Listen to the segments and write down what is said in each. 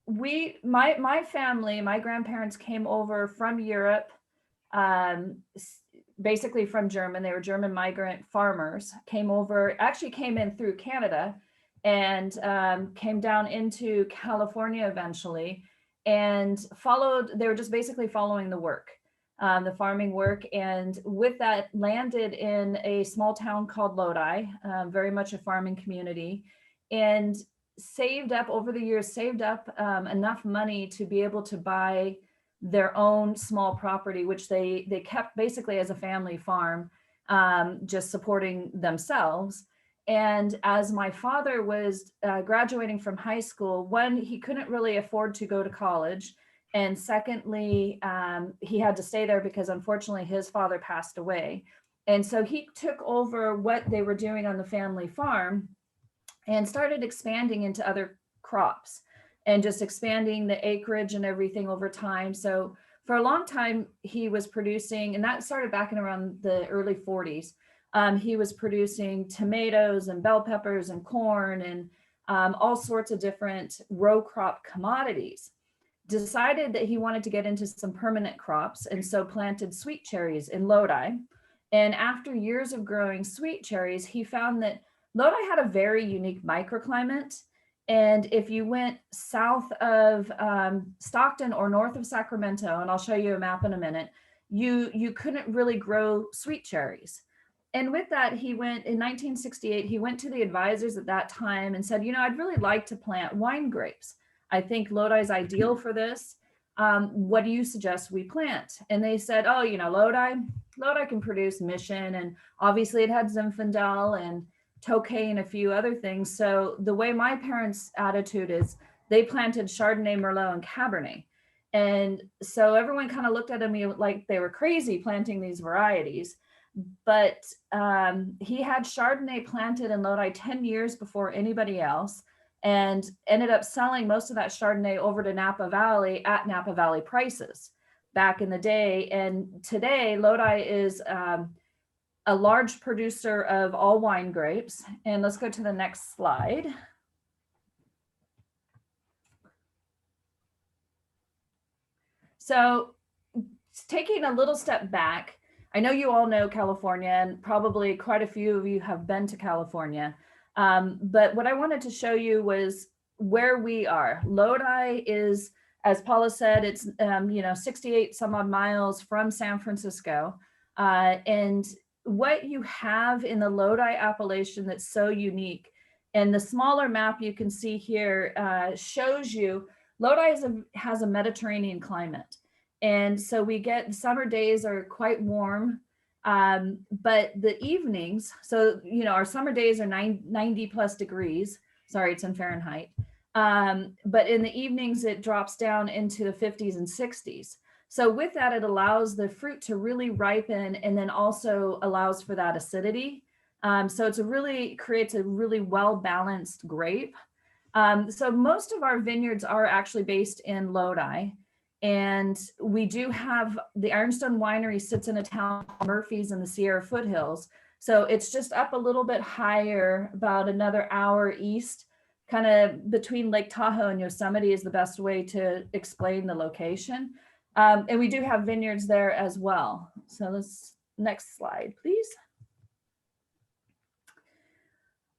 my family, my grandparents came over from Europe, um, basically from German. They were German migrant farmers, came over, actually came in through Canada and came down into California eventually and followed, they were just basically following the work, the farming work. And with that landed in a small town called Lodi, very much a farming community, and saved up over the years, saved up enough money to be able to buy their own small property, which they kept basically as a family farm, just supporting themselves. And as my father was graduating from high school, one, he couldn't really afford to go to college. And secondly, he had to stay there because unfortunately his father passed away. And so he took over what they were doing on the family farm and started expanding into other crops and just expanding the acreage and everything over time. So for a long time, he was producing, and that started back in around the early 40s. He was producing tomatoes and bell peppers and corn and all sorts of different row crop commodities. Decided that he wanted to get into some permanent crops, and so planted sweet cherries in Lodi. And after years of growing sweet cherries, he found that Lodi had a very unique microclimate. And if you went south of Stockton or north of Sacramento, and I'll show you a map in a minute, you couldn't really grow sweet cherries. And with that, he went in 1968, he went to the advisors at that time and said, I'd really like to plant wine grapes. I think Lodi is ideal for this. What do you suggest we plant? And they said, oh, Lodi can produce Mission. And obviously it had Zinfandel and Tokay and a few other things. So the way my parents' attitude is, they planted Chardonnay, Merlot, and Cabernet. And so everyone kind of looked at me like they were crazy planting these varieties. But he had Chardonnay planted in Lodi 10 years before anybody else, and ended up selling most of that Chardonnay over to Napa Valley at Napa Valley prices back in the day. And today, Lodi is a large producer of all wine grapes. And let's go to the next slide. So taking a little step back, I know you all know California, and probably quite a few of you have been to California. But what I wanted to show you was where we are. Lodi is, as Paula said, it's 68 some odd miles from San Francisco. And what you have in the Lodi appellation that's so unique, and the smaller map you can see here shows you Lodi has a Mediterranean climate. And so we get summer days are quite warm, but the evenings, so, our summer days are 90 plus degrees. Sorry, it's in Fahrenheit. But in the evenings, it drops down into the 50s and 60s. So with that, it allows the fruit to really ripen, and then also allows for that acidity. So creates a really well-balanced grape. So most of our vineyards are actually based in Lodi. And we do have the Ironstone Winery sits in a town called Murphy's in the Sierra Foothills. So it's just up a little bit higher, about another hour east, kind of between Lake Tahoe and Yosemite is the best way to explain the location. And we do have vineyards there as well. So next slide, please.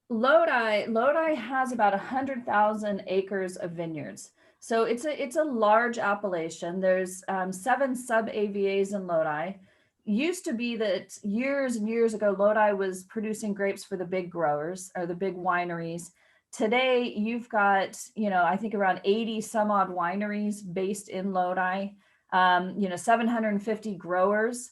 Lodi has about 100,000 acres of vineyards. So it's a large appellation. There's 7 sub-AVAs in Lodi. Used to be that years and years ago, Lodi was producing grapes for the big growers or the big wineries. Today, you've got, I think around 80 some odd wineries based in Lodi, 750 growers.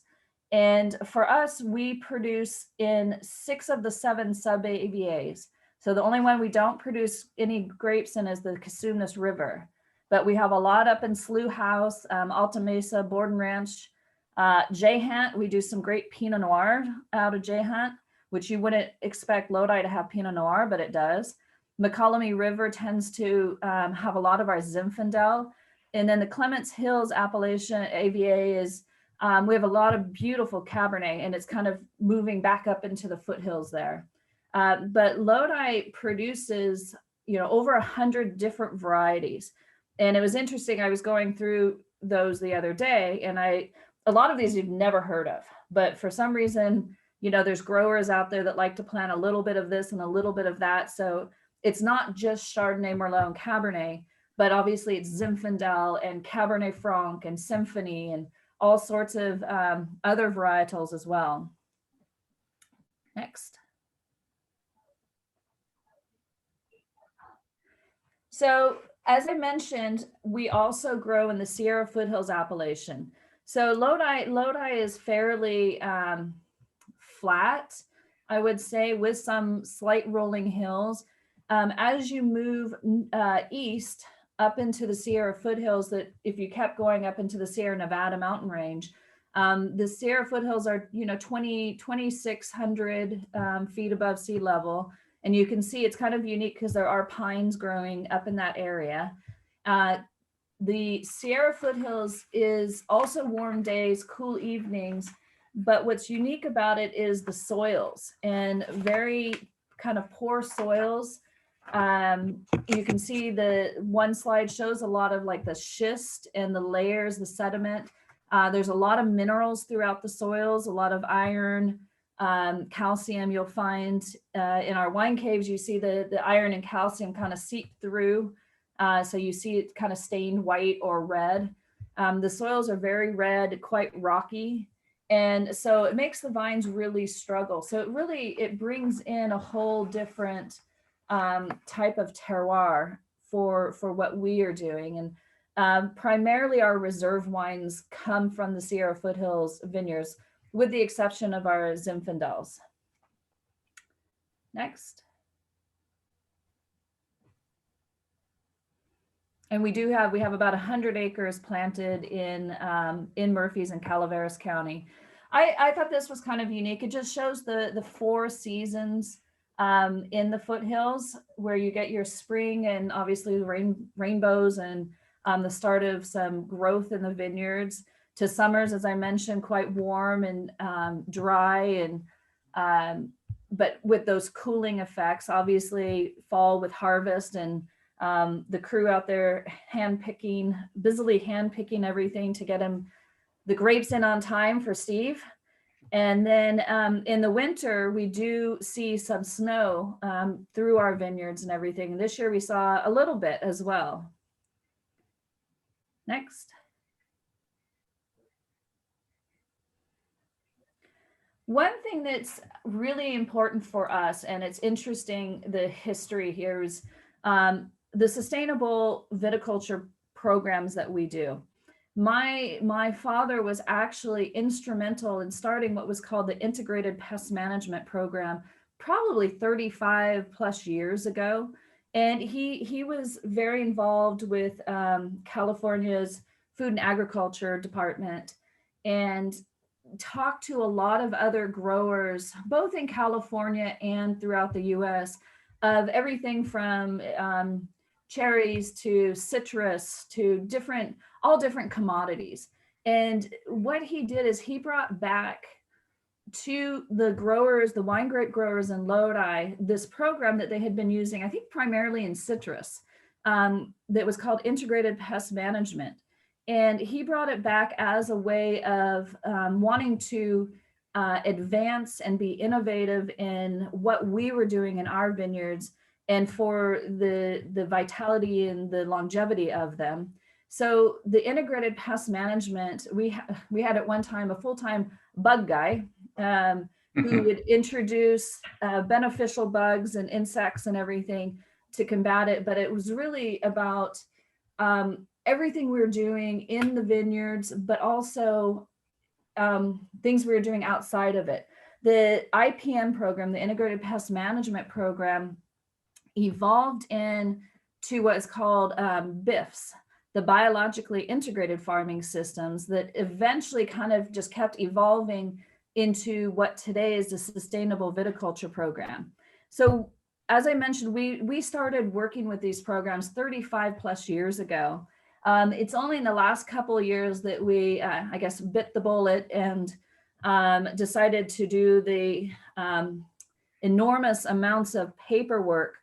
And for us, we produce in 6 of the 7 sub-AVAs. So the only one we don't produce any grapes in is the Cosumnes River. But we have a lot up in Slough House, Alta Mesa, Borden Ranch, Jayhant. We do some great Pinot Noir out of Jayhant, which you wouldn't expect Lodi to have Pinot Noir, but it does. McCollum River tends to have a lot of our Zinfandel. And then the Clements Hills appellation AVA is, we have a lot of beautiful Cabernet, and it's kind of moving back up into the foothills there. But Lodi produces, over 100 different varieties. And it was interesting. I was going through those the other day, and a lot of these you've never heard of, but for some reason, you know, there's growers out there that like to plant a little bit of this and a little bit of that. So it's not just Chardonnay, Merlot, and Cabernet, but obviously it's Zinfandel and Cabernet Franc and Symphony and all sorts of other varietals as well. Next. So as I mentioned, we also grow in the Sierra Foothills appellation. So Lodi is fairly flat, I would say, with some slight rolling hills. As you move east up into the Sierra Foothills, that if you kept going up into the Sierra Nevada mountain range, the Sierra Foothills are, you know, 2,600 feet above sea level. And you can see it's kind of unique because there are pines growing up in that area. The Sierra Foothills is also warm days, cool evenings, but what's unique about it is the soils, and very kind of poor soils. You can see the one slide shows a lot of like the schist and the layers, the sediment. There's a lot of minerals throughout the soils, a lot of iron, calcium. You'll find in our wine caves, you see the iron and calcium kind of seep through. So you see it kind of stained white or red. The soils are very red, quite rocky. And so it makes the vines really struggle. So it brings in a whole different type of terroir for what we are doing. And primarily our reserve wines come from the Sierra Foothills vineyards, with the exception of our Zinfandels. Next. And we have about 100 acres planted in Murphys and Calaveras County. I thought this was kind of unique. It just shows the 4 seasons in the foothills, where you get your spring and obviously rainbows and the start of some growth in the vineyards, to summers, as I mentioned, quite warm and dry, and but with those cooling effects. Obviously fall with harvest, and the crew out there busily hand picking everything to get the grapes in on time for Steve. And then in the winter, we do see some snow through our vineyards and everything. And this year we saw a little bit as well. Next. One thing that's really important for us, and it's interesting, the history here, is the sustainable viticulture programs that we do. My father was actually instrumental in starting what was called the Integrated Pest Management Program, probably 35 plus years ago. And he was very involved with California's Food and Agriculture Department, and talked to a lot of other growers, both in California and throughout the US, of everything from cherries to citrus to all different commodities. And what he did is he brought back to the growers, the wine grape growers in Lodi, this program that they had been using, I think primarily in citrus, that was called Integrated Pest Management. And he brought it back as a way of wanting to advance and be innovative in what we were doing in our vineyards, and for the vitality and the longevity of them. So the integrated pest management, we had at one time a full-time bug guy who would introduce beneficial bugs and insects and everything to combat it. But it was really about everything we were doing in the vineyards, but also things we were doing outside of it. The IPM program, the Integrated Pest Management Program, evolved into what is called BIFs, the biologically integrated farming systems, that eventually kind of just kept evolving into what today is the sustainable viticulture program. So as I mentioned, we started working with these programs 35 plus years ago. It's only in the last couple of years that we, I guess, bit the bullet and decided to do the enormous amounts of paperwork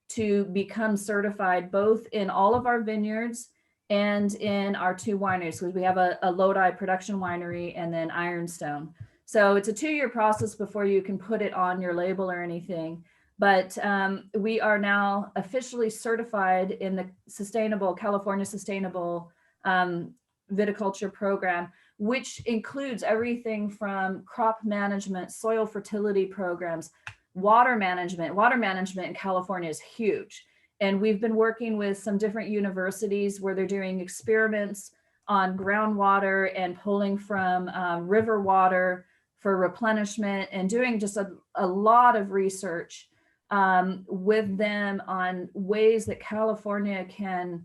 to become certified, both in all of our vineyards and in our 2 wineries, because we have a Lodi production winery and then Ironstone. So it's a 2-year process before you can put it on your label or anything. But we are now officially certified in the California Sustainable Viticulture Program, which includes everything from crop management, soil fertility programs, water management. Water management in California is huge. And we've been working with some different universities where they're doing experiments on groundwater and pulling from river water for replenishment, and doing just a lot of research with them on ways that California can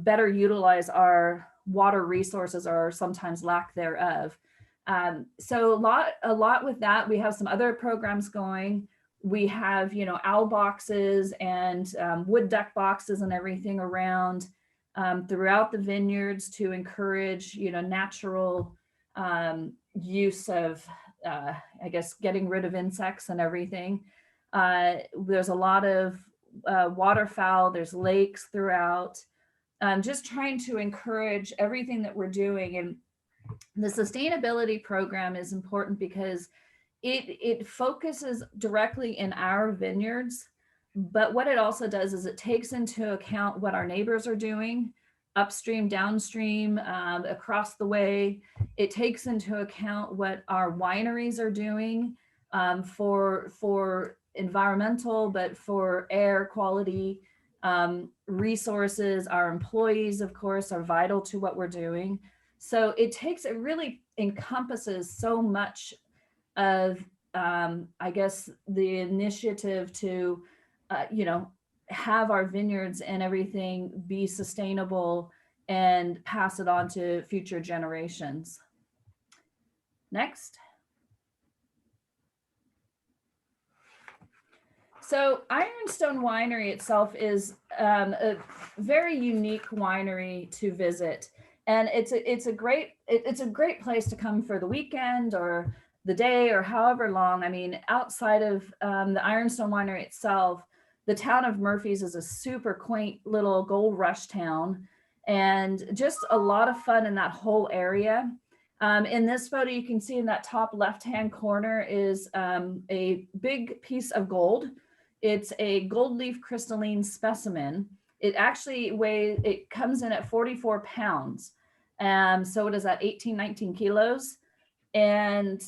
better utilize our water resources, or sometimes lack thereof. So a lot with that. We have some other programs going. We have, owl boxes and wood duck boxes and everything around throughout the vineyards to encourage, natural use of, I guess, getting rid of insects and everything. There's a lot of waterfowl, there's lakes throughout, just trying to encourage everything that we're doing. And the sustainability program is important because it focuses directly in our vineyards, but what it also does is it takes into account what our neighbors are doing upstream, downstream, across the way. It takes into account what our wineries are doing for environmental, but for air quality resources. Our employees, of course, are vital to what we're doing. So it really encompasses so much of, I guess, the initiative to, have our vineyards and everything be sustainable and pass it on to future generations. Next. So Ironstone Winery itself is a very unique winery to visit, and it's a great place to come for the weekend or the day or however long. I mean, outside of the Ironstone Winery itself, the town of Murphy's is a super quaint little gold rush town, and just a lot of fun in that whole area. In this photo, you can see in that top left-hand corner is a big piece of gold. It's a gold leaf crystalline specimen. It actually it comes in at 44 pounds. So it is at 18, 19 kilos. And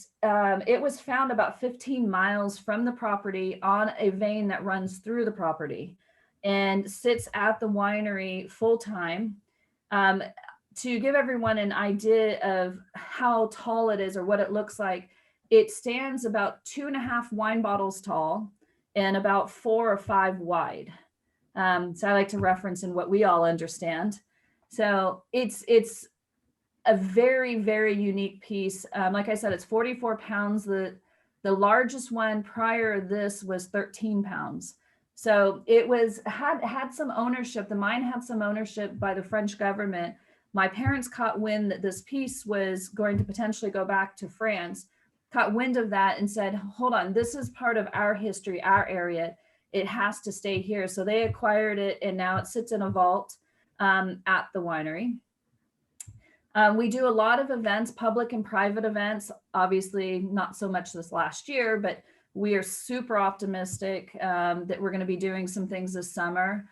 it was found about 15 miles from the property on a vein that runs through the property and sits at the winery full time. To give everyone an idea of how tall it is or what it looks like, it stands about 2.5 wine bottles tall and about 4 or 5 wide. So I like to reference in what we all understand. So it's a very, very unique piece. Like I said, it's 44 pounds. The largest one prior to this was 13 pounds. So it had some ownership. The mine had some ownership by the French government. My parents caught wind that this piece was going to potentially go back to France, caught wind of that and said, hold on, this is part of our history, our area. It has to stay here. So they acquired it, and now it sits in a vault at the winery. We do a lot of events, public and private events, obviously not so much this last year, but we are super optimistic that we're going to be doing some things this summer.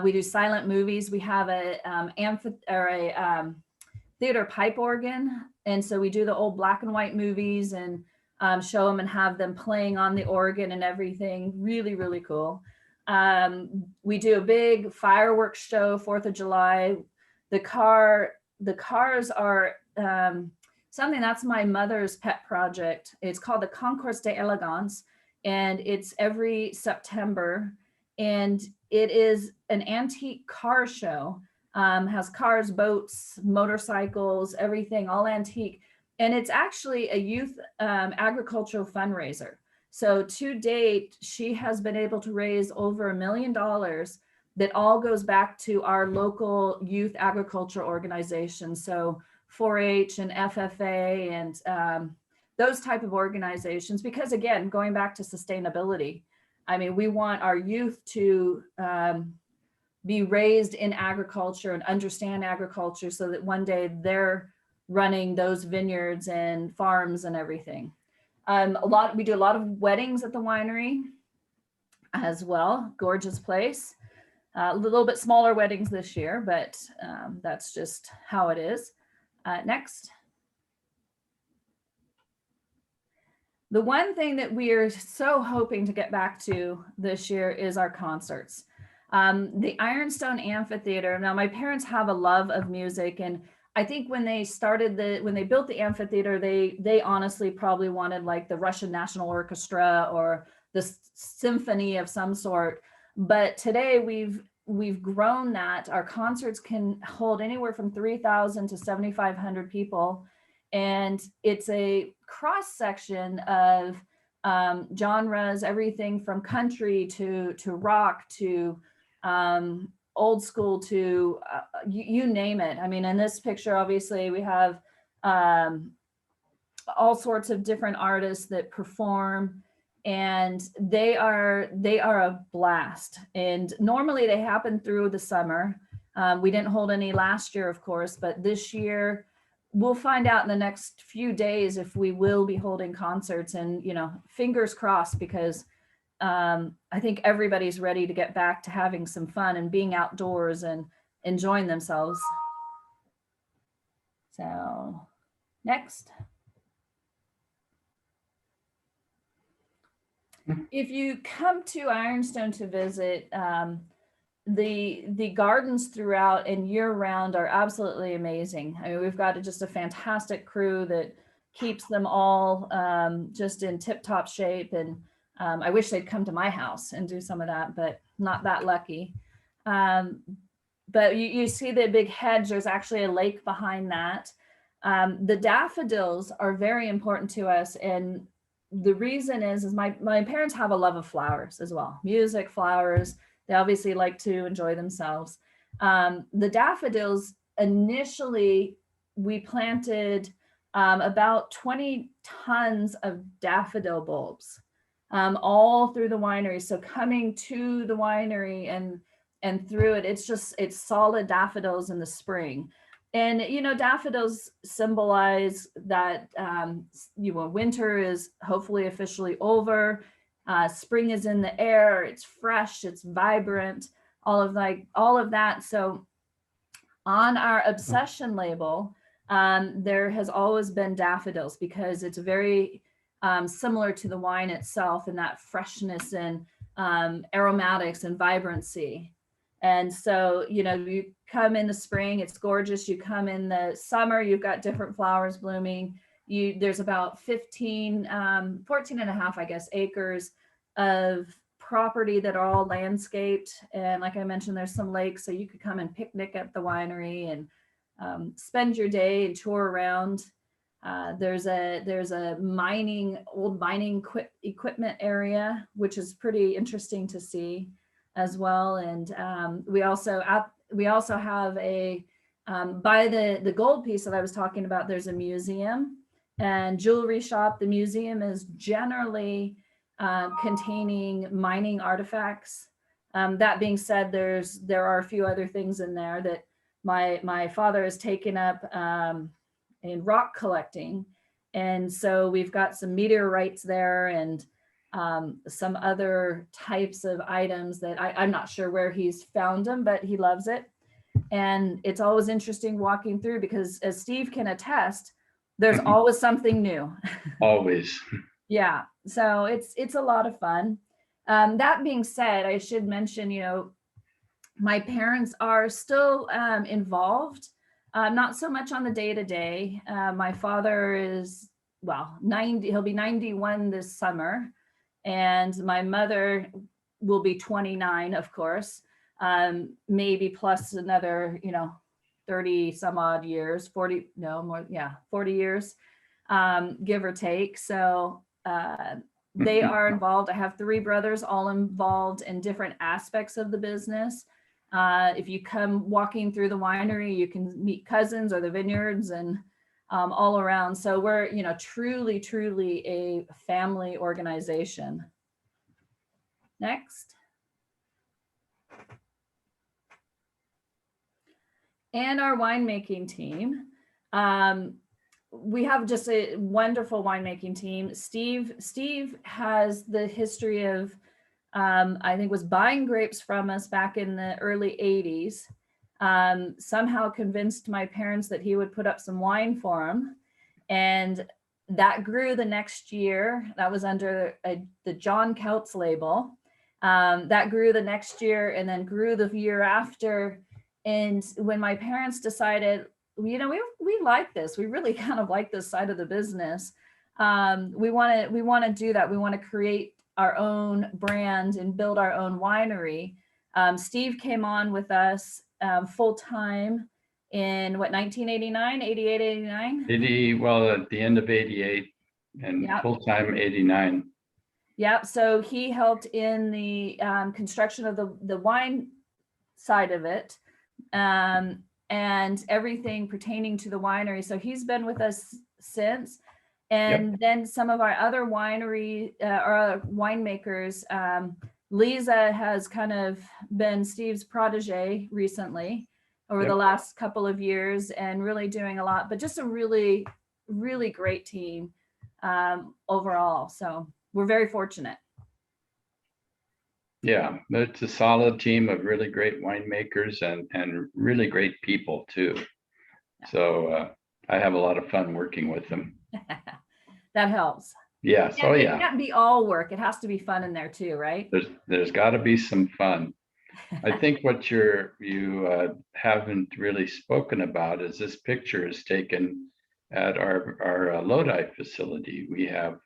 We do silent movies. We have a theater pipe organ. And so we do the old black and white movies and show them and have them playing on the organ and everything. Really, really cool. We do a big fireworks show, 4th of July. The cars are something that's my mother's pet project. It's called the Concours d'Elegance, and it's every September. And it is an antique car show. Has cars, boats, motorcycles, everything, all antique. And it's actually a youth agricultural fundraiser. So to date, she has been able to raise over $1 million that all goes back to our local youth agriculture organizations. So 4-H and FFA and those type of organizations, because again, going back to sustainability, I mean, we want our youth to be raised in agriculture and understand agriculture so that one day they're running those vineyards and farms and everything. We do a lot of weddings at the winery as well. Gorgeous place. A little bit smaller weddings this year, but that's just how it is. Next. The one thing that we are so hoping to get back to this year is our concerts. The Ironstone Amphitheater. Now, my parents have a love of music, and I think when they built the amphitheater, they honestly probably wanted like the Russian National Orchestra or the symphony of some sort. But today we've grown that. Our concerts can hold anywhere from 3,000 to 7,500 people. And it's a cross section of genres, everything from country to rock to old school to you name it. I mean, in this picture, obviously, we have all sorts of different artists that perform, and they are a blast. And normally they happen through the summer. We didn't hold any last year, of course, but this year we'll find out in the next few days if we will be holding concerts, and, you know, fingers crossed, because I think everybody's ready to get back to having some fun and being outdoors and enjoying themselves. So next. If you come to Ironstone to visit, the gardens throughout and year round are absolutely amazing. I mean, we've got just a fantastic crew that keeps them all just in tip-top shape. And I wish they'd come to my house and do some of that, but not that lucky. But you see the big hedge, there's actually a lake behind that. The daffodils are very important to us. And the reason is my parents have a love of flowers as well. Music, flowers. They obviously like to enjoy themselves. The daffodils, initially, we planted about 20 tons of daffodil bulbs all through the winery. So coming to the winery and through it, it's solid daffodils in the spring. And, you know, daffodils symbolize that, winter is hopefully officially over. Spring is in the air. It's fresh. It's vibrant. All of that. So on our obsession label, there has always been daffodils, because it's very similar to the wine itself, and that freshness and aromatics and vibrancy. And so, you know, you come in the spring, it's gorgeous. You come in the summer, you've got different flowers blooming. There's about 14 and a half, I guess, acres of property that are all landscaped. And like I mentioned, there's some lakes, so you could come and picnic at the winery and spend your day and tour around. There's a old mining equipment area, which is pretty interesting to see as well. And we also have a by the gold piece that I was talking about, there's a museum and jewelry shop. The museum is generally containing mining artifacts. That being said, there are a few other things in there that my father has taken up in rock collecting. And so we've got some meteorites there and some other types of items that I'm not sure where he's found them, but he loves it. And it's always interesting walking through, because as Steve can attest, there's always something new. Always. Yeah, so it's a lot of fun. That being said, I should mention, you know, my parents are still involved, not so much on the day-to-day. My father is, 90, he'll be 91 this summer. And my mother will be 29, of course, maybe plus another, 30 some odd years, 40, no more, 40 years, give or take. So they are involved. I have 3 brothers, all involved in different aspects of the business. If you come walking through the winery, you can meet cousins or the vineyards and all around. So we're, truly, truly a family organization. Next. and our winemaking team. We have just a wonderful winemaking team. Steve has the history of, I think, was buying grapes from us back in the early 80s. Somehow convinced my parents that he would put up some wine for them. And that grew the next year. That was under the John Kautz label. That grew the next year and then grew the year after. And when my parents decided, we like this, we really kind of like this side of the business. We want to do that. We want to create our own brand and build our own winery. Steve came on with us full time in 1989, 88, 89? 80, well, at the end of 88 and Yep. full-time 89. Yep. So he helped in the construction of the wine side of it, and everything pertaining to the winery. So he's been with us since. And then some of our other winery or winemakers, Lisa has kind of been Steve's protege recently over the last couple of years and really doing a lot, but just a really, really great team overall. So we're very fortunate. Yeah, it's a solid team of really great winemakers and really great people too. So I have a lot of fun working with them. That helps. Yes. Oh yeah. It can't be all work. It has to be fun in there too, right? There's got to be some fun. I think what you haven't really spoken about is this picture is taken at our Lodi facility. We have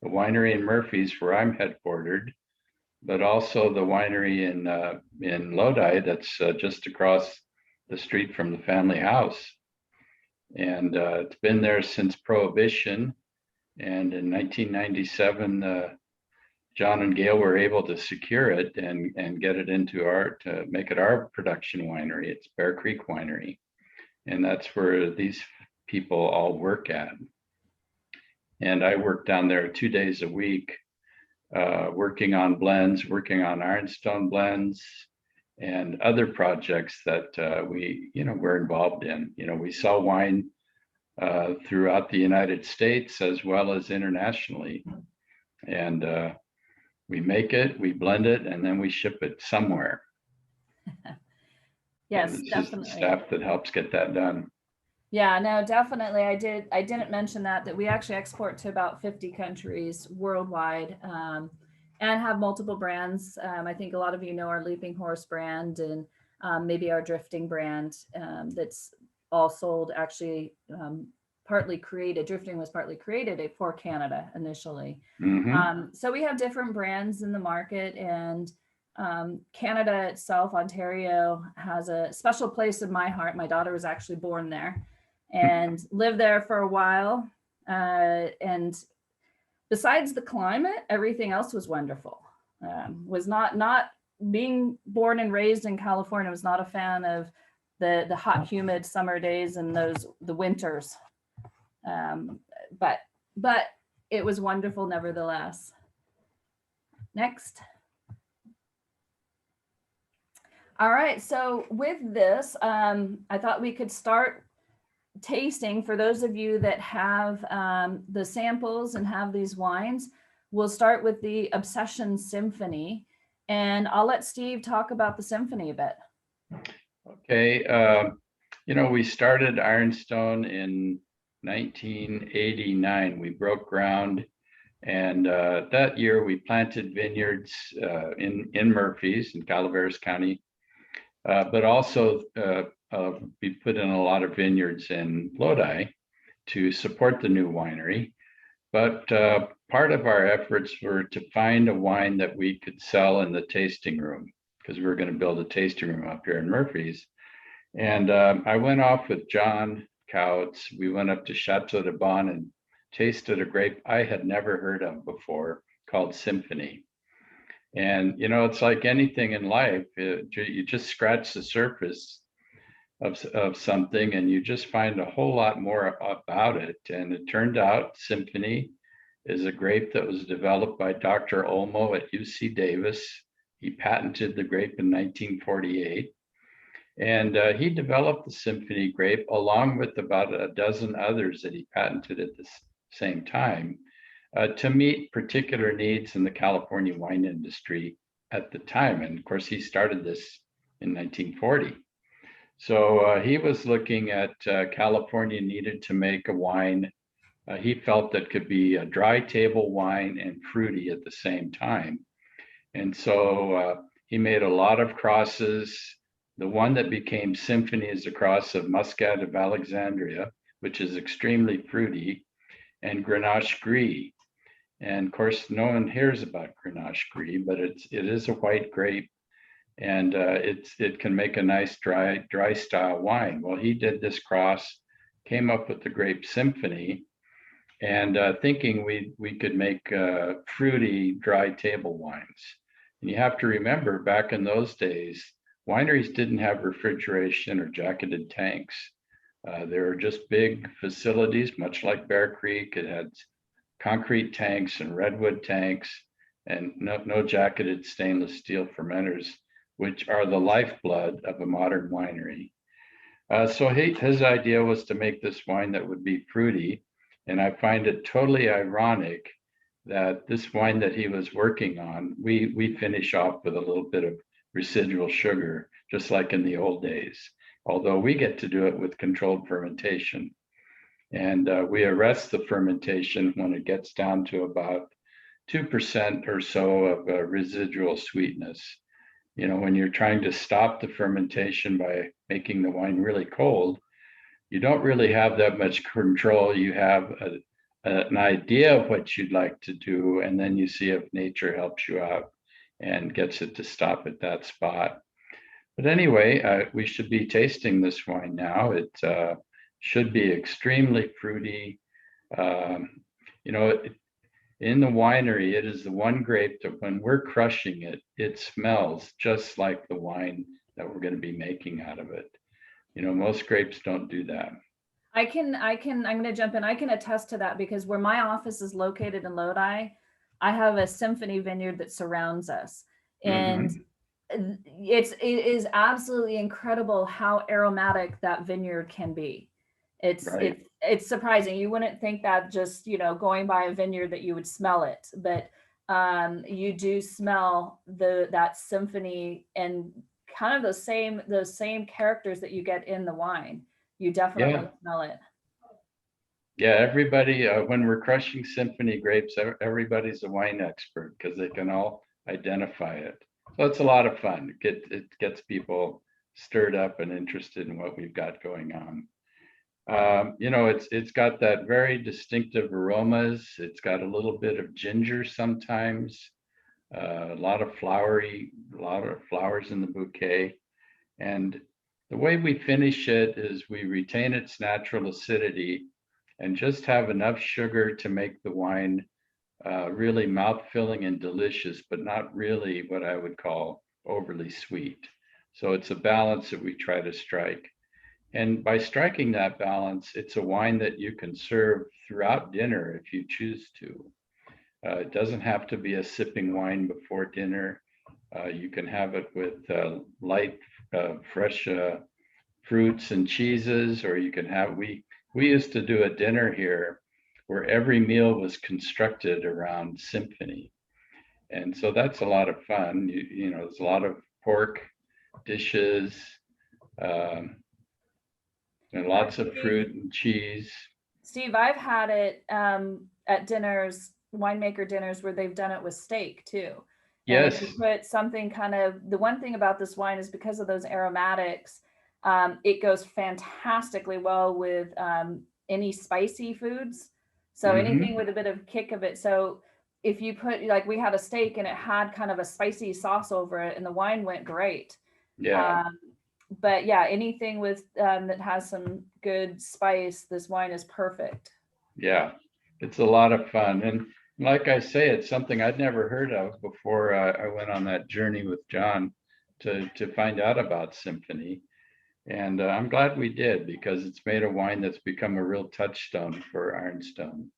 the winery in Murphy's where I'm headquartered, but also the winery in Lodi that's just across the street from the family house. And it's been there since Prohibition. And in 1997, John and Gail were able to secure it and get it to make it our production winery. It's Bear Creek Winery. And that's where these people all work at. And I work down there 2 days a week, working on blends, working on Ironstone blends and other projects that we're involved in. We sell wine throughout the United States as well as internationally. And we make it, we blend it, and then we ship it somewhere. Yes, and it's definitely. Just the staff that helps get that done. Yeah, no, definitely. I didn't mention that we actually export to about 50 countries worldwide, and have multiple brands. I think a lot of you know our Leaping Horse brand and maybe our Drifting brand, that's all sold actually, partly created. Drifting was partly created for Canada initially. Mm-hmm. So we have different brands in the market, and Canada itself, Ontario, has a special place in my heart. My daughter was actually born there and lived there for a while. And besides the climate, everything else was wonderful. Was not being born and raised in California, was not a fan of the hot, humid summer days and the winters. But it was wonderful nevertheless. Next. All right, so with this, I thought we could start tasting. For those of you that have the samples and have these wines, we'll start with the Obsession Symphony, and I'll let Steve talk about the Symphony a bit. Okay, we started Ironstone in 1989. We broke ground, and that year we planted vineyards in Murphy's in Calaveras County, but also we put in a lot of vineyards in Lodi to support the new winery. But part of our efforts were to find a wine that we could sell in the tasting room, because we were going to build a tasting room up here in Murphy's. And I went off with John Kautz. We went up to Chateau de Bon and tasted a grape I had never heard of before called Symphony. And, it's like anything in life, you just scratch the surface of something and you just find a whole lot more about it. And it turned out Symphony is a grape that was developed by Dr. Olmo at UC Davis. He patented the grape in 1948. And he developed the Symphony grape along with about a dozen others that he patented at the same time to meet particular needs in the California wine industry at the time. And of course, he started this in 1940. So he was looking at California needed to make a wine he felt that could be a dry table wine and fruity at the same time. And so he made a lot of crosses. The one that became Symphony is a cross of Muscat of Alexandria, which is extremely fruity, and Grenache Gris. And of course, no one hears about Grenache Gris, but it is a white grape, and it can make a nice dry style wine. Well, he did this cross, came up with the grape Symphony, and thinking we could make fruity dry table wines. And you have to remember, back in those days, wineries didn't have refrigeration or jacketed tanks. They were just big facilities, much like Bear Creek. It had concrete tanks and redwood tanks, and no jacketed stainless steel fermenters, which are the lifeblood of a modern winery. So his idea was to make this wine that would be fruity. And I find it totally ironic that this wine that he was working on, we finish off with a little bit of residual sugar, just like in the old days, although we get to do it with controlled fermentation. And we arrest the fermentation when it gets down to about 2% or so of residual sweetness. You know, when you're trying to stop the fermentation by making the wine really cold, you don't really have that much control. You have an idea of what you'd like to do, and then you see if nature helps you out and gets it to stop at that spot. But anyway, we should be tasting this wine now. It should be extremely fruity. You know, in the winery, it is the one grape that when we're crushing it, it smells just like the wine that we're going to be making out of it. You know, most grapes don't do that. I'm going to jump in. I can attest to that because where my office is located in Lodi, I have a Symphony vineyard that surrounds us. And it is absolutely incredible how aromatic that vineyard can be. It's surprising. You wouldn't think that just, you know, going by a vineyard that you would smell it, but you do smell that Symphony and kind of those same characters that you get in the wine. You definitely smell it. Yeah, everybody, when we're crushing Symphony grapes, everybody's a wine expert because they can all identify it. So it's a lot of fun. It gets people stirred up and interested in what we've got going on. You know, it's got that very distinctive aromas. It's got a little bit of ginger sometimes, a lot of flowers in the bouquet. And the way we finish it is we retain its natural acidity and just have enough sugar to make the wine really mouth-filling and delicious, but not really what I would call overly sweet. So it's a balance that we try to strike. And by striking that balance, it's a wine that you can serve throughout dinner if you choose to. It doesn't have to be a sipping wine before dinner. You can have it with light, fresh fruits and cheeses, or you can have, we used to do a dinner here where every meal was constructed around Symphony. And so that's a lot of fun. You know, there's a lot of pork dishes, and lots of fruit and cheese. Steve, I've had it at dinners, winemaker dinners, where they've done it with steak too. Yes. And you put something the one thing about this wine is because of those aromatics, it goes fantastically well with any spicy foods. So anything with a bit of kick of it. So if you put, like we had a steak and it had kind of a spicy sauce over it and the wine went great. Yeah. But yeah, anything with that has some good spice, this wine is perfect. Yeah, it's a lot of fun. And like I say, it's something I'd never heard of before I went on that journey with John to find out about Symphony. And I'm glad we did, because it's made a wine that's become a real touchstone for Ironstone.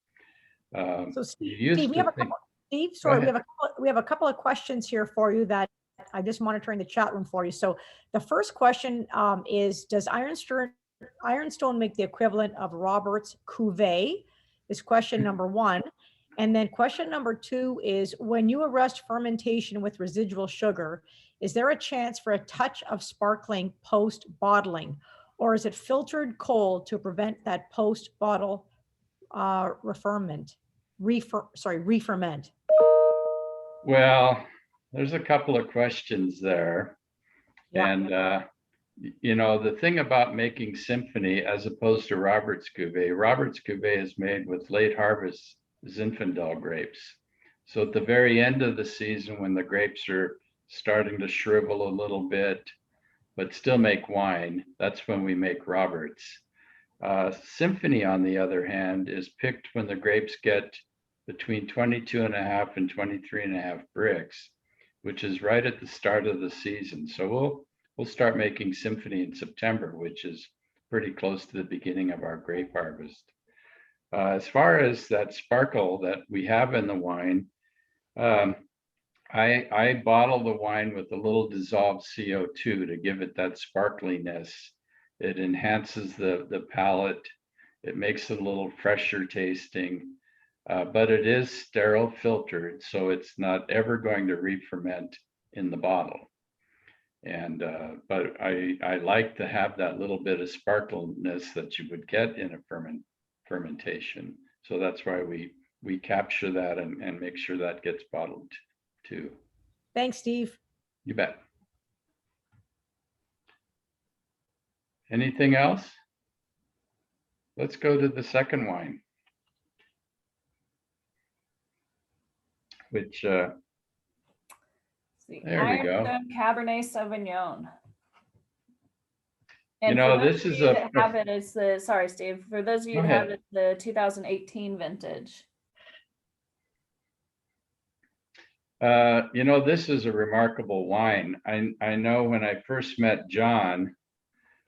So Steve, we have a couple of questions here for you that I'm just monitoring the chat room for you. So the first question is, does Ironstone make the equivalent of Robert's Cuvée? Is question number one. And then question number two is, when you arrest fermentation with residual sugar, is there a chance for a touch of sparkling post-bottling? Or is it filtered cold to prevent that post-bottle re-ferment? Well, there's a couple of questions there. Yeah. And, the thing about making Symphony as opposed to Robert's Cuvée is made with late harvest Zinfandel grapes. So at the very end of the season, when the grapes are starting to shrivel a little bit, but still make wine, that's when we make Roberts. Symphony, on the other hand, is picked when the grapes get between 22.5 and 23.5 bricks, which is right at the start of the season. So we'll start making Symphony in September, which is pretty close to the beginning of our grape harvest. As far as that sparkle that we have in the wine, I bottle the wine with a little dissolved CO2 to give it that sparkliness. It enhances the palate. It makes it a little fresher tasting, but it is sterile filtered, so it's not ever going to re-ferment in the bottle. And but I like to have that little bit of sparkliness that you would get in a fermentation. So that's why we capture that and make sure that gets bottled too. Thanks, Steve. You bet. Anything else? Let's go to the second wine, which there we go. Ironstone Cabernet Sauvignon. You And know, for those this of is you a- that have it, it's the, sorry, Steve, for those of you Go that have ahead. it, the 2018 vintage. This is a remarkable wine. I know when I first met John,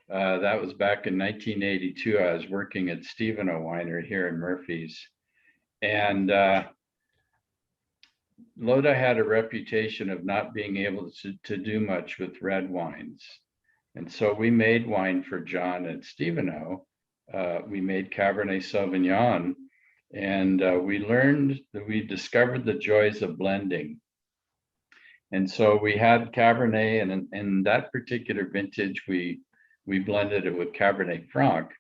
that was back in 1982. I was working at Steveno Winery here in Murphy's. And Lodi had a reputation of not being able to do much with red wines. And so we made wine for John at Steveno. We made Cabernet Sauvignon. And we discovered the joys of blending. And so we had Cabernet, and in that particular vintage, we blended it with Cabernet Franc.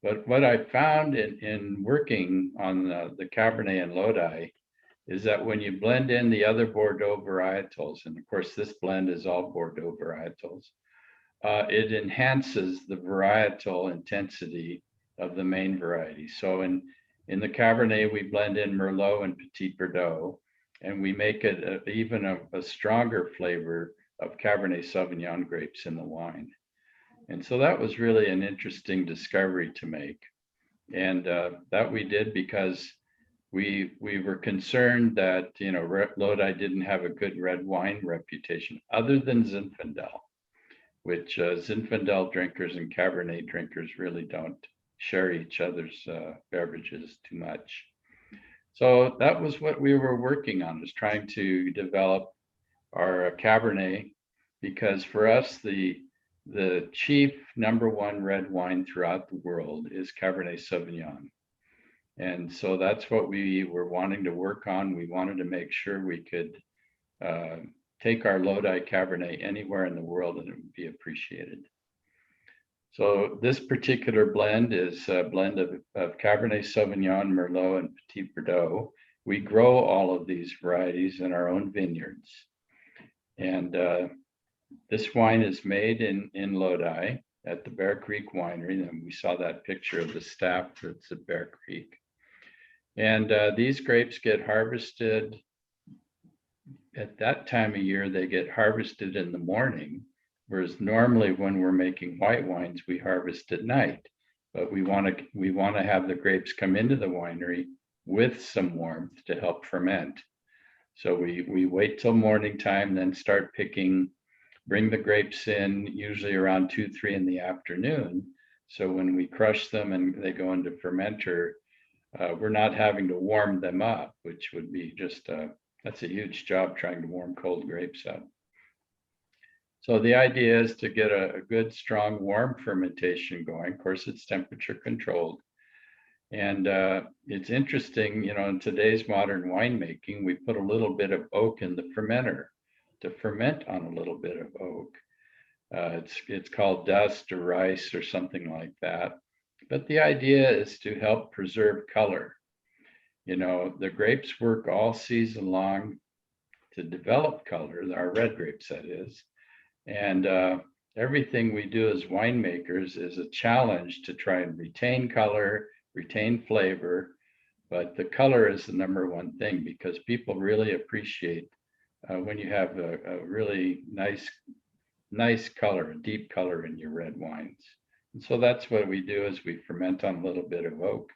But what I found in working on the Cabernet in Lodi is that when you blend in the other Bordeaux varietals, and of course this blend is all Bordeaux varietals, it enhances the varietal intensity of the main variety. So in the Cabernet, we blend in Merlot and Petit Verdot, and we make it even a stronger flavor of Cabernet Sauvignon grapes in the wine. And so that was really an interesting discovery to make. And that we did because we were concerned that, Lodi didn't have a good red wine reputation other than Zinfandel, which Zinfandel drinkers and Cabernet drinkers really don't share each other's beverages too much. So that was what we were working on, is trying to develop our Cabernet, because for us, the chief number one red wine throughout the world is Cabernet Sauvignon. And so that's what we were wanting to work on. We wanted to make sure we could take our Lodi Cabernet anywhere in the world and it would be appreciated. So this particular blend is a blend of Cabernet Sauvignon, Merlot, and Petit Verdot. We grow all of these varieties in our own vineyards. And this wine is made in Lodi at the Bear Creek Winery. And we saw that picture of the staff that's at Bear Creek. And these grapes get harvested at that time of year. They get harvested in the morning. Whereas normally when we're making white wines, we harvest at night, but we want to have the grapes come into the winery with some warmth to help ferment. So we wait till morning time, then start picking, bring the grapes in usually around 2-3 in the afternoon. So when we crush them and they go into fermenter, we're not having to warm them up, which would be just that's a huge job trying to warm cold grapes up. So the idea is to get a good, strong, warm fermentation going. Of course, it's temperature controlled. And it's interesting, in today's modern winemaking, we put a little bit of oak in the fermenter to ferment on a little bit of oak. It's called dust or rice or something like that. But the idea is to help preserve color. The grapes work all season long to develop color, our red grapes, that is. And everything we do as winemakers is a challenge to try and retain color, retain flavor. But the color is the number one thing, because people really appreciate when you have a really nice color, a deep color in your red wines. And so that's what we do, is we ferment on a little bit of oak.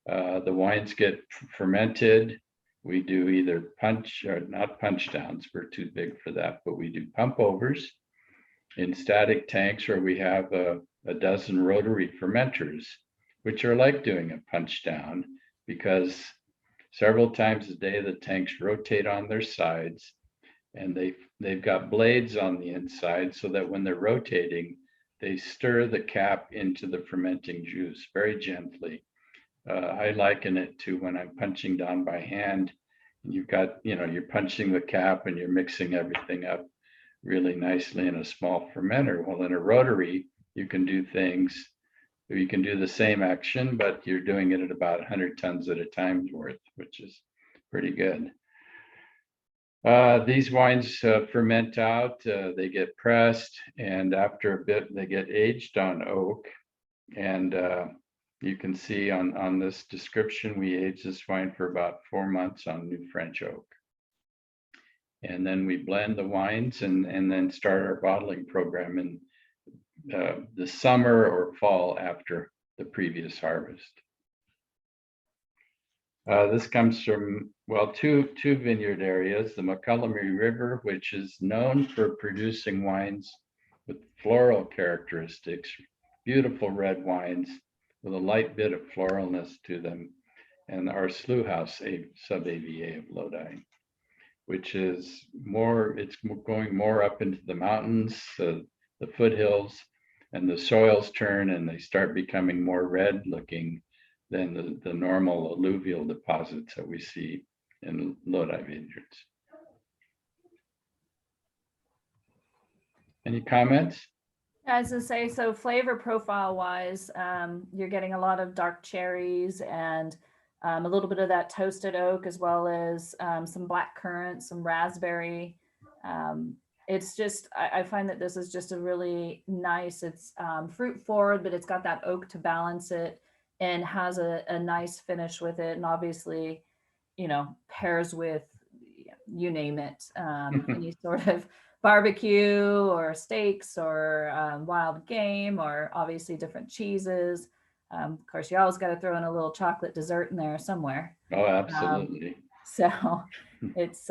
The wines get fermented. We do either punch, or not punch downs, we're too big for that, but we do pump overs in static tanks, or we have a dozen rotary fermenters, which are like doing a punch down, because several times a day the tanks rotate on their sides, and they've got blades on the inside, so that when they're rotating, they stir the cap into the fermenting juice very gently. I liken it to when I'm punching down by hand, and you've got, you're punching the cap and you're mixing everything up really nicely in a small fermenter. Well, in a rotary, you can do things, you can do the same action, but you're doing it at about 100 tons at a time's worth, which is pretty good. These wines ferment out, they get pressed, and after a bit, they get aged on oak. And you can see on this description, we age this wine for about 4 months on new French oak. And then we blend the wines and then start our bottling program in the summer or fall after the previous harvest. This comes from, well, two vineyard areas, the Mokelumne River, which is known for producing wines with floral characteristics, beautiful red wines with a light bit of floralness to them, and our Slough House, a sub-AVA of Lodi, which is it's going more up into the mountains, the foothills, and the soils turn and they start becoming more red looking than the normal alluvial deposits that we see in Lodi vineyards. Any comments? As I say, so flavor profile wise, you're getting a lot of dark cherries and a little bit of that toasted oak, as well as some black currant, some raspberry. It's just, I find that this is just a really nice, it's fruit forward, but it's got that oak to balance it and has a nice finish with it. And obviously, pairs with, you name it, any sort of barbecue or steaks or wild game, or obviously different cheeses. Of course, you always got to throw in a little chocolate dessert in there somewhere. Oh, absolutely. So it's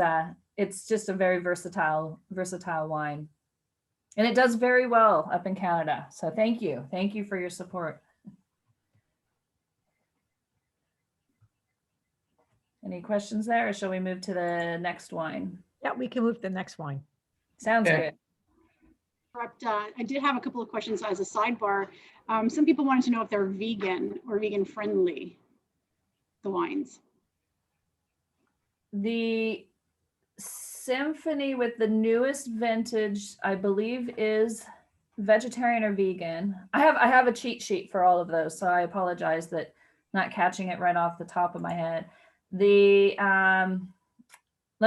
just a very versatile wine, and it does very well up in Canada. So thank you for your support. Any questions there, or shall we move to the next wine? Yeah, we can move to the next wine. Sounds Okay. good. Correct. I did have a couple of questions as a sidebar. Some people wanted to know if they're vegan or vegan friendly, the wines. The Symphony with the newest vintage, I believe, is vegetarian or vegan. I have a cheat sheet for all of those, so I apologize that not catching it right off the top of my head. Let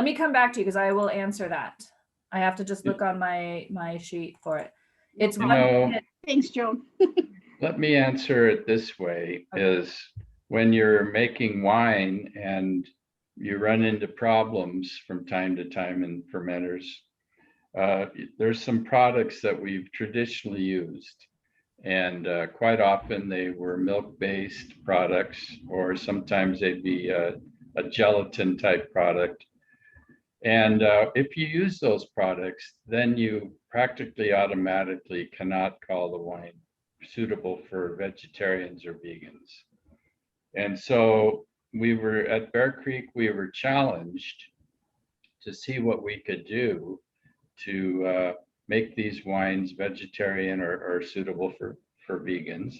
me come back to you because I will answer that. I have to just look on my sheet for it. It's Thanks, Joan. Let me answer it this way, is when you're making wine and you run into problems from time to time in fermenters, there's some products that we've traditionally used. And quite often they were milk-based products, or sometimes they'd be a gelatin type product. And if you use those products, then you practically automatically cannot call the wine suitable for vegetarians or vegans. And so we were at Bear Creek, we were challenged to see what we could do to make these wines vegetarian or suitable for vegans.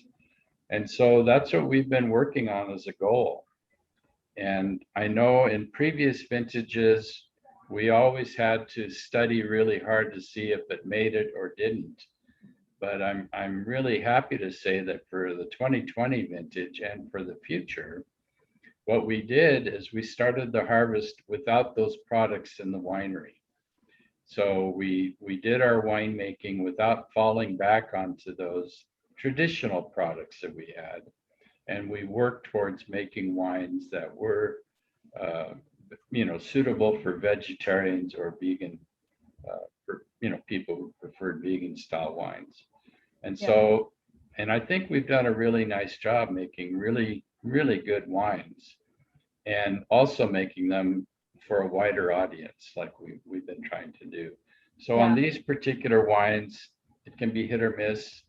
And so that's what we've been working on as a goal. And I know in previous vintages, we always had to study really hard to see if it made it or didn't. But I'm really happy to say that for the 2020 vintage and for the future, what we did is we started the harvest without those products in the winery. So we did our winemaking without falling back onto those traditional products that we had. And we worked towards making wines that were, suitable for vegetarians or vegan, for, people who preferred vegan style wines. And so, and I think we've done a really nice job making really, really good wines and also making them for a wider audience like we've been trying to do. So on these particular wines, it can be hit or miss.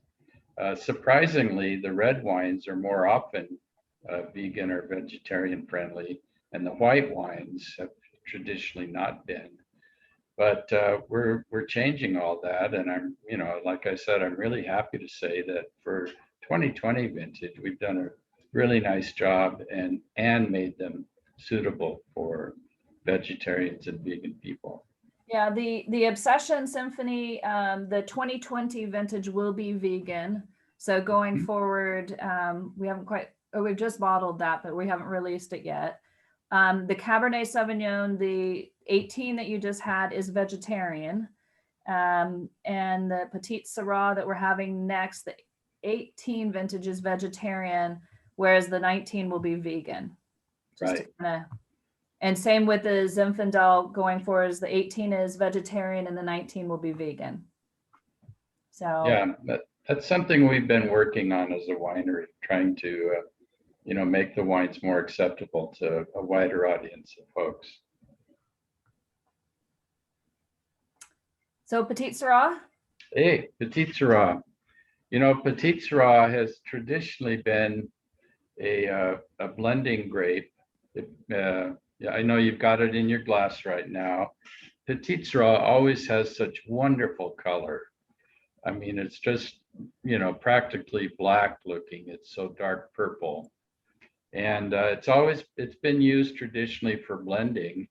Surprisingly, the red wines are more often vegan or vegetarian friendly, and the white wines have traditionally not been. But we're changing all that, and I'm, like I said, I'm really happy to say that for 2020 vintage, we've done a really nice job and made them suitable for vegetarians and vegan people. Yeah, the Obsession Symphony, the 2020 vintage will be vegan. So going forward, we've just bottled that, but we haven't released it yet. The Cabernet Sauvignon, the 18 that you just had, is vegetarian. And the Petits Raw that we're having next, the 18 vintage is vegetarian, whereas the 19 will be vegan. And same with the Zinfandel going forward, as the 18 is vegetarian and the 19 will be vegan. So yeah, that's something we've been working on as a winery, trying to make the wines more acceptable to a wider audience of folks. So Petits Raw? Hey, Petits Raw. Petits Raw has traditionally been a blending grape. I know you've got it in your glass right now. Petits Raw always has such wonderful color. I mean, it's just, practically black looking. It's so dark purple. And it's been used traditionally for blending.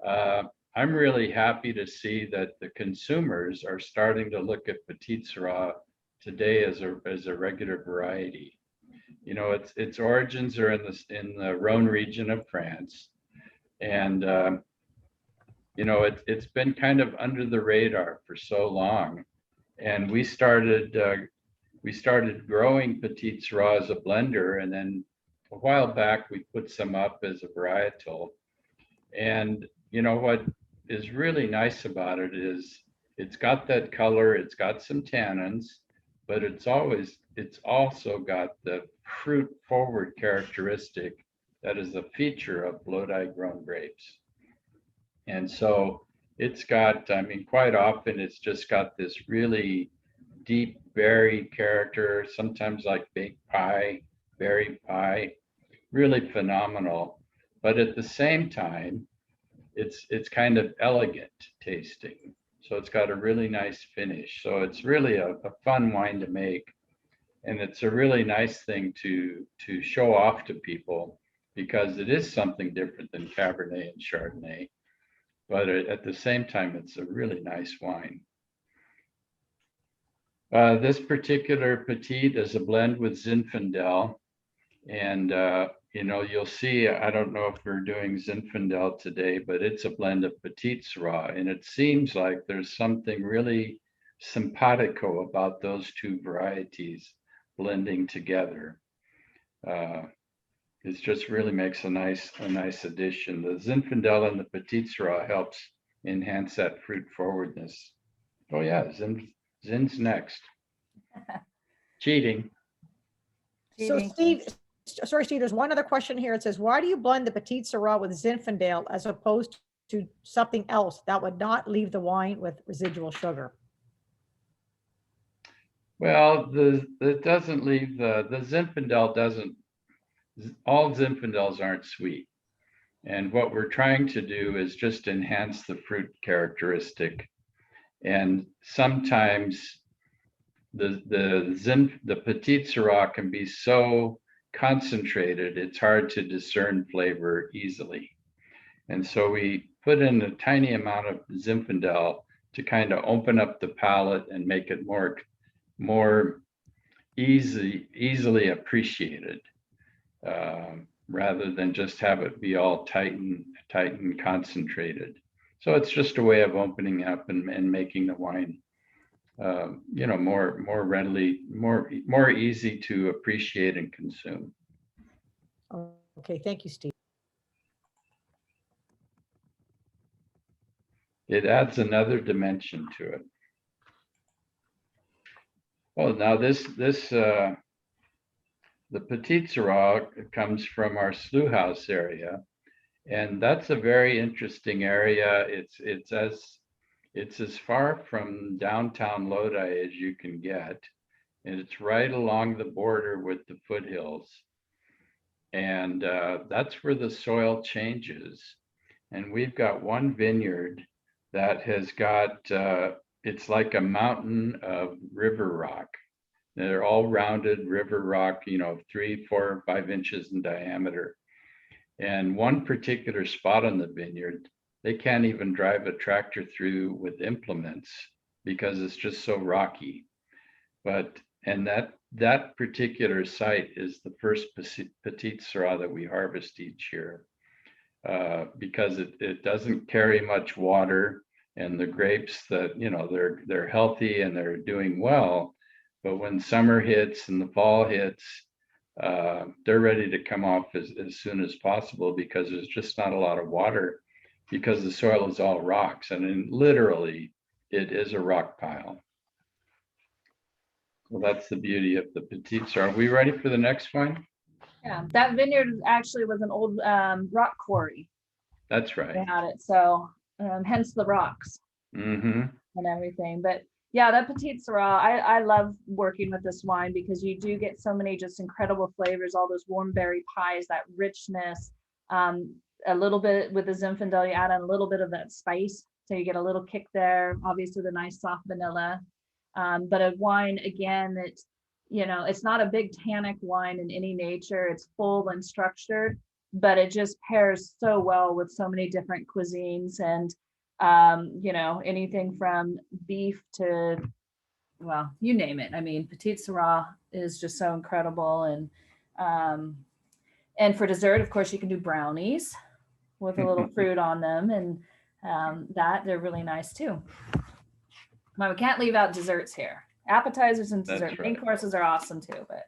I'm really happy to see that the consumers are starting to look at Petits Raw today as a regular variety. Its origins are in the Rhone region of France. And, it's been kind of under the radar for so long. And we started growing Petits Raw as a blender. And then a while back, we put some up as a varietal. And what is really nice about it is it's got that color, it's got some tannins, but it's also got the fruit forward characteristic that is a feature of Lodi grown grapes. And so it's got, quite often it's just got this really deep berry character, sometimes like baked pie, berry pie, really phenomenal. But at the same time, it's kind of elegant tasting. So it's got a really nice finish. So it's really a fun wine to make. And it's a really nice thing to show off to people because it is something different than Cabernet and Chardonnay. But at the same time, it's a really nice wine. This particular Petite is a blend with Zinfandel. And, you'll see, I don't know if we're doing Zinfandel today, but it's a blend of Petits Raw. And it seems like there's something really simpatico about those two varieties blending together. It just really makes a nice addition. The Zinfandel and the Petits Raw helps enhance that fruit forwardness. Oh yeah, Zin's next. Cheating. So Steve, there's one other question here. It says, why do you blend the Petits Raw with Zinfandel as opposed to something else that would not leave the wine with residual sugar? Well, it doesn't leave the Zinfandel doesn't, all Zinfandels aren't sweet. And what we're trying to do is just enhance the fruit characteristic. And sometimes the Petits Raw can be so concentrated, it's hard to discern flavor easily. And so we put in a tiny amount of Zinfandel to kind of open up the palate and make it more easily appreciated, rather than just have it be all tight and concentrated. So it's just a way of opening up and making the wine, more readily, more easy to appreciate and consume. Okay, thank you, Steve. It adds another dimension to it. Well, now the Petits Raw comes from our Slough House area, and that's a very interesting area. It's as far from downtown Lodi as you can get, and it's right along the border with the foothills. And that's where the soil changes. And we've got one vineyard that has got, it's like a mountain of river rock. They're all rounded river rock, 3, 4, 5 inches in diameter. And one particular spot on the vineyard, they can't even drive a tractor through with implements because it's just so rocky. And that particular site is the first Petits Raw that we harvest each year, because it doesn't carry much water, and the grapes that, they're healthy and they're doing well. But when summer hits and the fall hits, they're ready to come off as soon as possible, because there's just not a lot of water, because the soil is all rocks. And then literally it is a rock pile. Well, that's the beauty of the Petits Raw. Are we ready for the next one? Yeah, that vineyard actually was an old rock quarry. That's right. They had it, so hence the rocks and everything. But yeah, that Petits Raw, I love working with this wine because you do get so many just incredible flavors, all those warm berry pies, that richness, a little bit with the Zinfandel, you add in a little bit of that spice, so you get a little kick there, obviously the nice soft vanilla. But a wine, again, that, it's not a big tannic wine in any nature. It's full and structured, but it just pairs so well with so many different cuisines, and, anything from beef to, well, you name it. I mean, Petits Raw is just so incredible. And for dessert, of course, you can do brownies with a little fruit on them, and they're really nice too. Well, we can't leave out desserts here. Appetizers and dessert. Main courses are awesome too, but.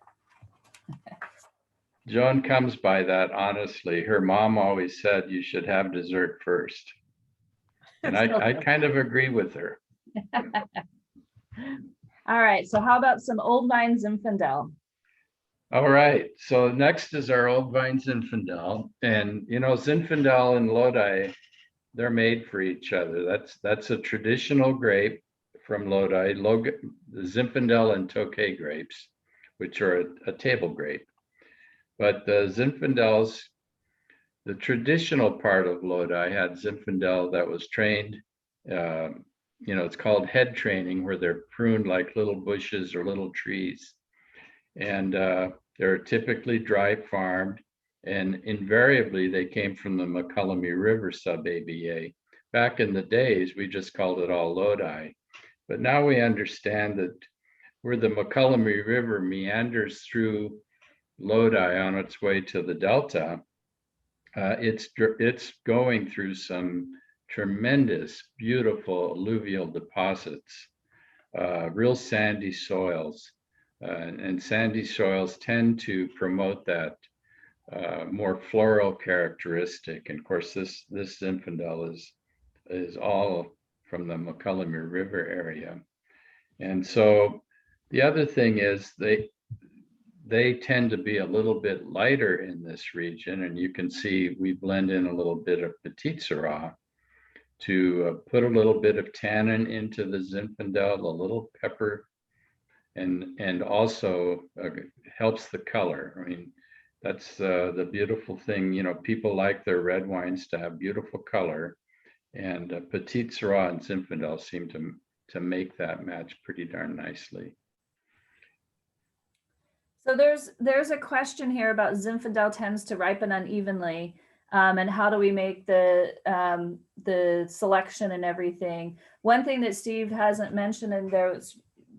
Joan comes by that honestly. Her mom always said you should have dessert first. And I kind of agree with her. All right, so how about some Old Vine Zinfandel? All right, so next is our Old Vine Zinfandel. And Zinfandel and Lodi, they're made for each other. That's a traditional grape from Lodi, the Zinfandel and Tokay grapes, which are a table grape. But the Zinfandels, the traditional part of Lodi had Zinfandel that was trained, it's called head training, where they're pruned like little bushes or little trees. And they're typically dry farmed, and invariably they came from the McCullamy River sub-ABA. Back in the days, we just called it all Lodi. But now we understand that where the McCullamy River meanders through Lodi on its way to the Delta, it's going through some tremendous, beautiful alluvial deposits, real sandy soils. And sandy soils tend to promote that more floral characteristic. And of course, this Zinfandel is all from the McCullamy River area. And so the other thing is they tend to be a little bit lighter in this region, and you can see we blend in a little bit of Petits Raw to put a little bit of tannin into the Zinfandel, a little pepper, and also helps the color. I mean, that's the beautiful thing. People like their red wines to have beautiful color, and Petits Raw and Zinfandel seem to to make that match pretty darn nicely. So there's a question here about Zinfandel tends to ripen unevenly, and how do we make the selection and everything. One thing that Steve hasn't mentioned in there,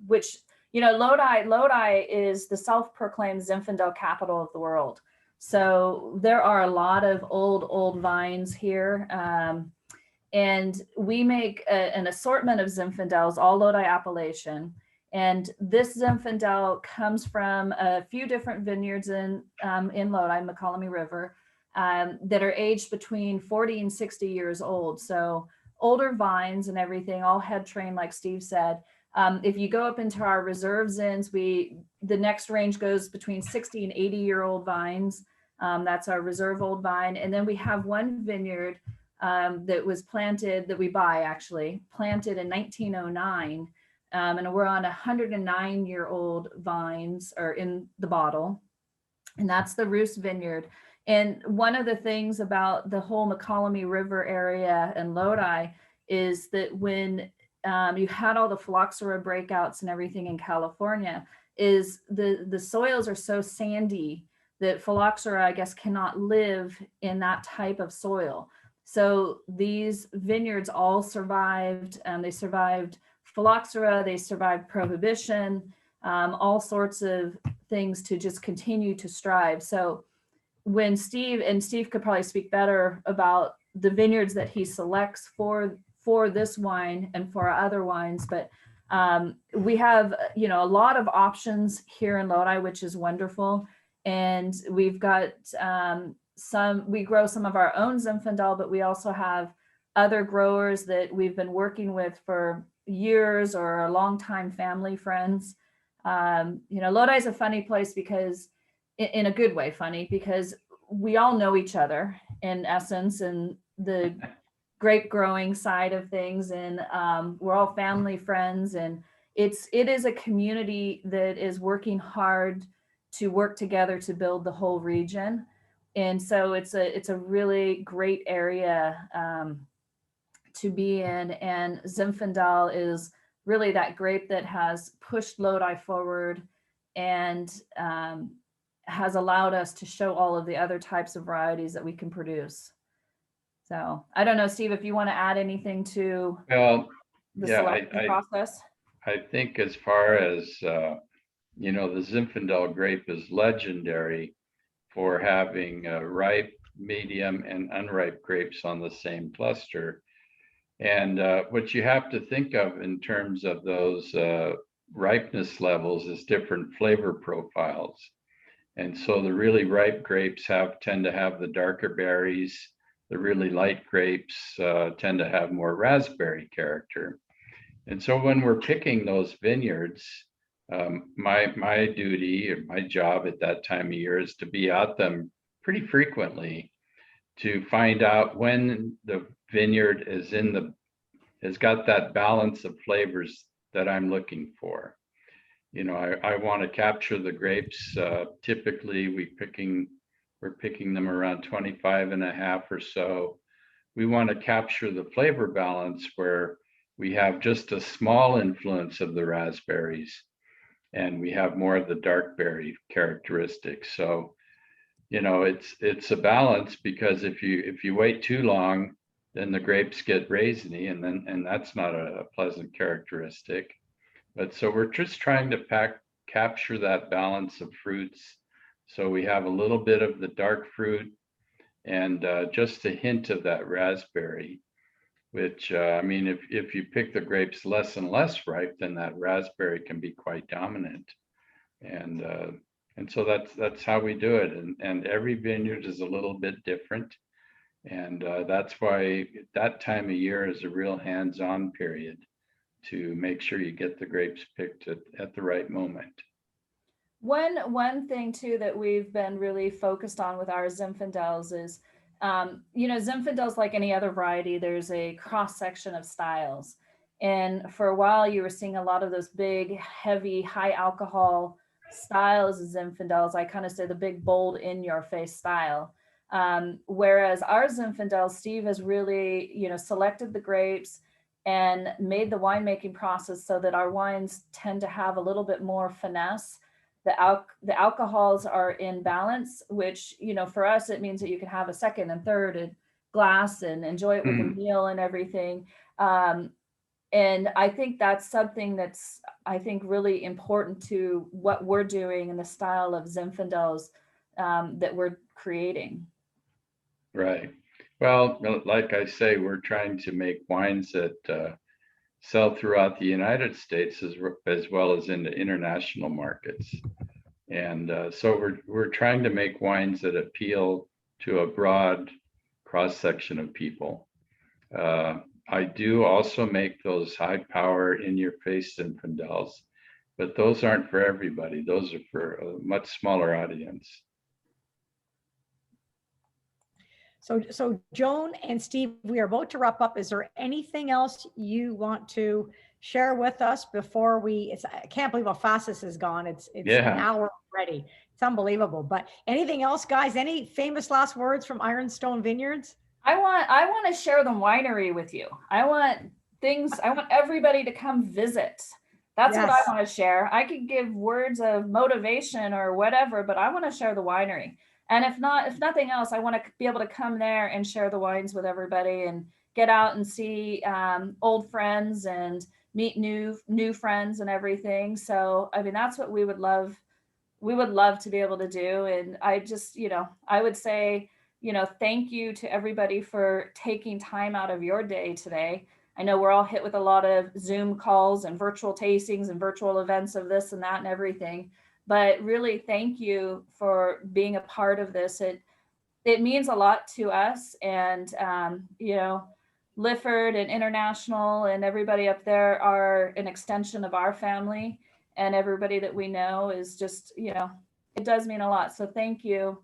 which, you know, Lodi is the self-proclaimed Zinfandel capital of the world. So there are a lot of old vines here, and we make an assortment of Zinfandels, all Lodi appellation. And this Zinfandel comes from a few different vineyards in Lodi, McCollum River, that are aged between 40 and 60 years old. So older vines and everything, all head trained, like Steve said. If you go up into our reserve zins, the next range goes between 60 and 80-year-old vines. That's our reserve old vine. And then we have one vineyard that was planted, that we buy actually, planted in 1909. And we're on 109-year-old vines, or in the bottle, and that's the Roos Vineyard. And one of the things about the whole McCollum River area and Lodi is that when you had all the phylloxera breakouts and everything in California, is the soils are so sandy that phylloxera, I guess, cannot live in that type of soil. So these vineyards all survived. They survived phylloxera, they survived prohibition, all sorts of things to just continue to strive. So when Steve could probably speak better about the vineyards that he selects for this wine and for our other wines, but we have, you know, a lot of options here in Lodi, which is wonderful. And we've got we grow some of our own Zinfandel, but we also have other growers that we've been working with for years, or a longtime family friends. You know, Lodi is a funny place because, in a good way, funny, because we all know each other in essence, and the grape growing side of things, and we're all family friends, and it is a community that is working hard to work together to build the whole region. And so it's a really great area to be in. And Zinfandel is really that grape that has pushed Lodi forward and has allowed us to show all of the other types of varieties that we can produce. So I don't know, Steve, if you want to add anything to the selection process. I think as far as, you know, the Zinfandel grape is legendary for having ripe, medium, and unripe grapes on the same cluster. And what you have to think of in terms of those ripeness levels is different flavor profiles. And so the really ripe grapes tend to have the darker berries. The really light grapes tend to have more raspberry character. And so when we're picking those vineyards, my duty, or my job at that time of year, is to be at them pretty frequently to find out when the vineyard has got that balance of flavors that I'm looking for. You know, I want to capture the grapes. Typically we're picking them around 25.5 or so. We want to capture the flavor balance where we have just a small influence of the raspberries and we have more of the dark berry characteristics. So, you know, it's a balance, because if you wait too long, then the grapes get raisiny, and that's not a pleasant characteristic. But so we're just trying to capture that balance of fruits. So we have a little bit of the dark fruit and just a hint of that raspberry, which I mean, if you pick the grapes less and less ripe, then that raspberry can be quite dominant. And so that's how we do it. And every vineyard is a little bit different. And that's why that time of year is a real hands-on period to make sure you get the grapes picked at the right moment. One thing too that we've been really focused on with our Zinfandels is, you know, Zinfandels, like any other variety, there's a cross section of styles. And for a while you were seeing a lot of those big, heavy, high alcohol styles of Zinfandels. I kind of say the big, bold, in your face style. Whereas our Zinfandel, Steve has really, you know, selected the grapes and made the winemaking process so that our wines tend to have a little bit more finesse. The alcohols are in balance, which, you know, for us, it means that you can have a second and third glass and enjoy it with a meal and everything. And I think that's something that's, I think, really important to what we're doing and the style of Zinfandels that we're creating. Right. Well, like I say, we're trying to make wines that sell throughout the United States as well as in the international markets. And so we're trying to make wines that appeal to a broad cross-section of people. I do also make those high power in your face Zinfandels, but those aren't for everybody. Those are for a much smaller audience. So Joan and Steve, we are about to wrap up. Is there anything else you want to share with us before I can't believe how fast this has gone. It's an hour already. It's unbelievable. But anything else, guys? Any famous last words from Ironstone Vineyards? I want to share the winery with you. I want everybody to come visit. That's what I want to share. I could give words of motivation or whatever, but I want to share the winery. And if nothing else, I want to be able to come there and share the wines with everybody and get out and see old friends and meet new friends and everything. So, I mean, that's what we would love to be able to do. And I just, I would say, thank you to everybody for taking time out of your day today. I know we're all hit with a lot of Zoom calls and virtual tastings and virtual events of this and that and everything. But really, thank you for being a part of this. It means a lot to us. And, Lifford and International and everybody up there are an extension of our family. And everybody that we know is just, it does mean a lot. So thank you